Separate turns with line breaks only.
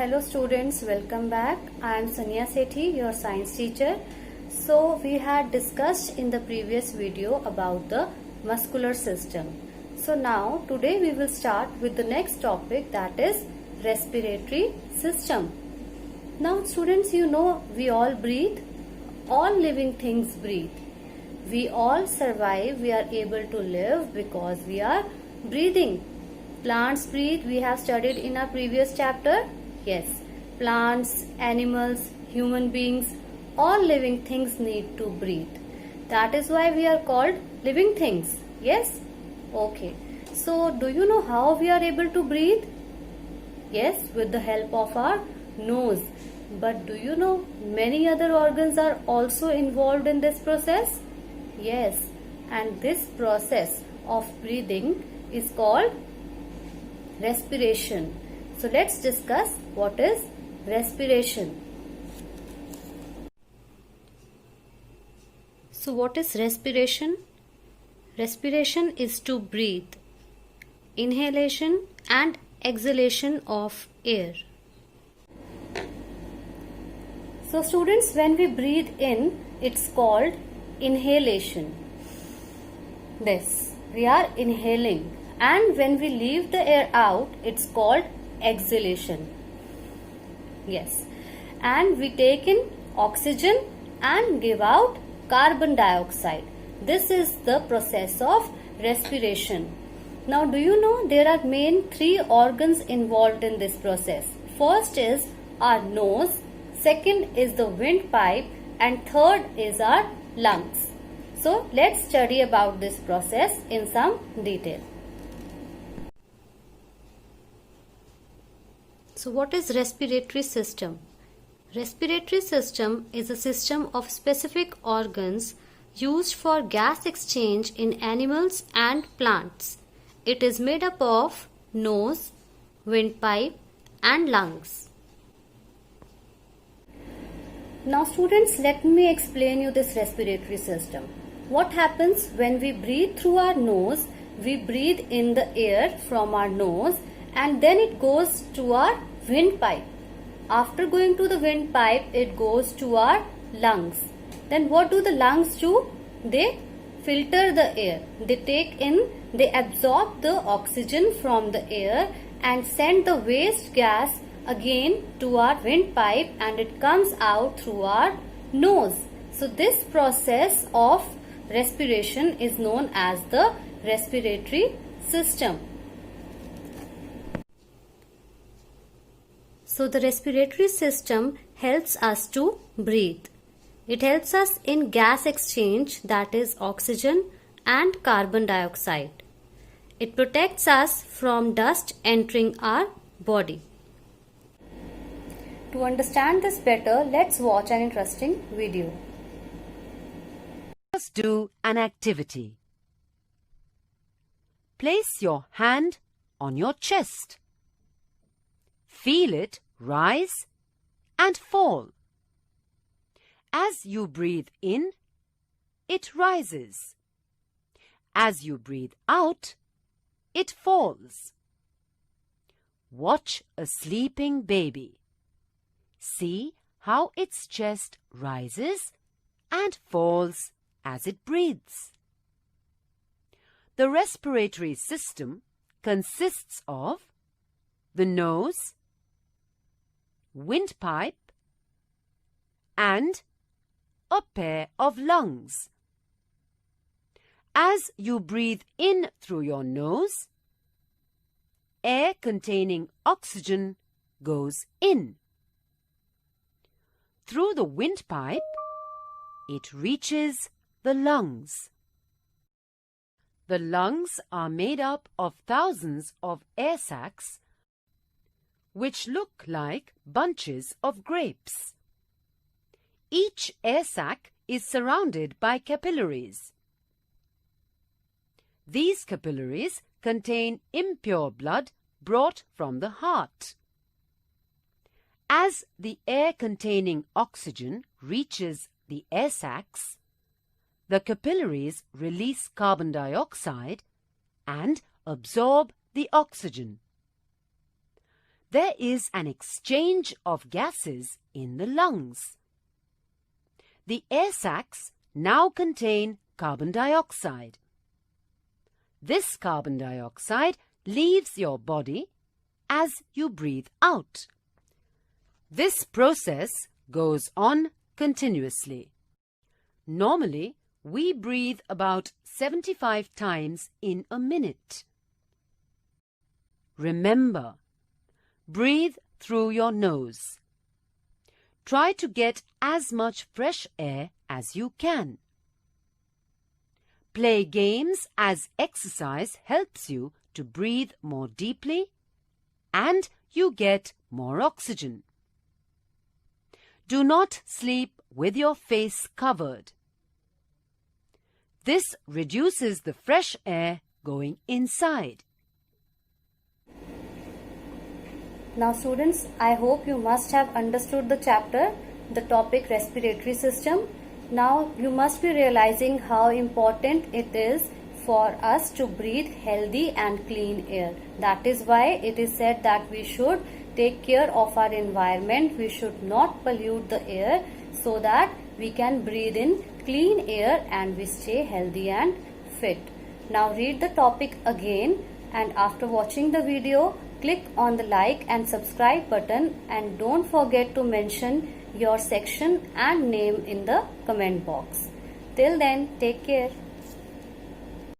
Hello students, welcome back. I am Sania Sethi, your science teacher. So we had discussed in the previous video about the muscular system. So now today we will start with the next topic, that is respiratory system. Now students, you know we all breathe. All living things breathe. We all survive, we are able to live because we are breathing. Plants breathe, we have studied in our previous chapter. Yes, plants, animals, human beings, all living things need to breathe. That is why we are called living things. Yes? Okay. So, do you know how we are able to breathe? Yes, with the help of our nose. But do you know many other organs are also involved in this process? Yes, and this process of breathing is called respiration. So let's discuss what is respiration. So what is respiration? Respiration is to breathe, inhalation and exhalation of air. So students, when we breathe in, it's called inhalation. This, we are inhaling. And when we leave the air out, it's called exhalation. Yes. And we take in oxygen and give out carbon dioxide. This is the process of respiration. Now, do you know there are main three organs involved in this process? First is our nose, second is the windpipe, and third is our lungs. So, let's study about this process in some detail. So what is respiratory system? Respiratory system is a system of specific organs used for gas exchange in animals and plants. It is made up of nose, windpipe and lungs. Now students, let me explain you this respiratory system. What happens when we breathe through our nose? We breathe in the air from our nose and then it goes to our windpipe. After going to the windpipe, it goes to our lungs. Then what do the lungs do? They filter the air. They absorb the oxygen from the air and send the waste gas again to our windpipe and it comes out through our nose. So this process of respiration is known as the respiratory system. So the respiratory system helps us to breathe. It helps us in gas exchange, that is oxygen and carbon dioxide. It protects us from dust entering our body. To understand this better, let's watch an interesting video.
Let's do an activity. Place your hand on your chest. Feel it rise and fall. As you breathe in, it rises. As you breathe out, it falls. Watch a sleeping baby. See how its chest rises and falls as it breathes. The respiratory system consists of the nose, windpipe and a pair of lungs. As you breathe in through your nose, air containing oxygen goes in. Through the windpipe, it reaches the lungs. The lungs are made up of thousands of air sacs which look like bunches of grapes. Each air sac is surrounded by capillaries. These capillaries contain impure blood brought from the heart. As the air containing oxygen reaches the air sacs, the capillaries release carbon dioxide and absorb the oxygen. there is an exchange of gases in the lungs. The air sacs now contain carbon dioxide. This carbon dioxide leaves your body as you breathe out. This process goes on continuously. Normally, we breathe about 75 times in a minute. Remember, breathe through your nose. Try to get as much fresh air as you can. Play games as exercise helps you to breathe more deeply and you get more oxygen. Do not sleep with your face covered. This reduces the fresh air going inside.
Now students, I hope you must have understood the chapter, the topic respiratory system. Now you must be realizing how important it is for us to breathe healthy and clean air. That is why it is said that we should take care of our environment. We should not pollute the air so that we can breathe in clean air and we stay healthy and fit. Now read the topic again, and after watching the video, click on the like and subscribe button, and don't forget to mention your section and name in the comment box. Till then, take care.